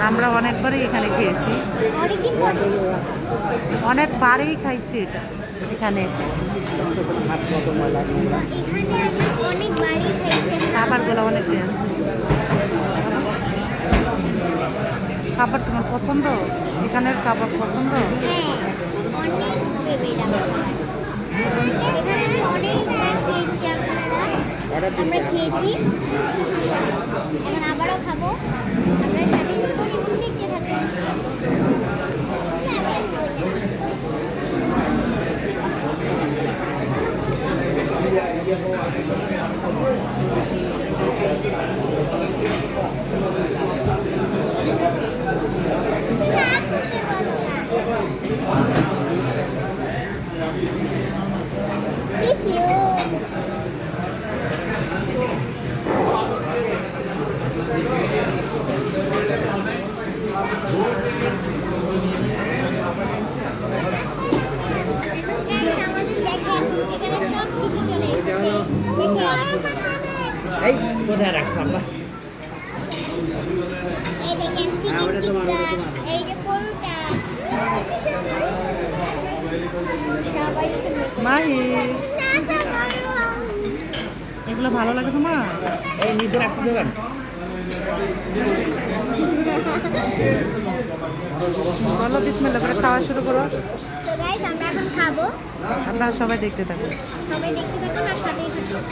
আমরা অনেকবারই এখানে খেয়েছি, অনেকবারই খাইছি এটা এখানে এসে। খাবারগুলো অনেক টেস্ট। খাবার তোমার পছন্দ? এখানের খাবার পছন্দ? আমরা খেয়েছি, এখন আবারও খাবো। আমরা সাথে দেখতে থাকবো। এই কোথায় রাখছ আমরা? এই দেখেন চিকেন টিক্কা, এই যে পোলটা, মাহি এগুলো ভালো লাগে তোমার? এই নিচে রাখতে দেবেন। বলো বিসমিল্লাহ করে খাওয়া শুরু করো। তো গাইস আমরা এখন খাবো। আপনারা সবাই দেখতে থাকুন। সবাই দেখতে থাকুন আর সাথেই থাকুন।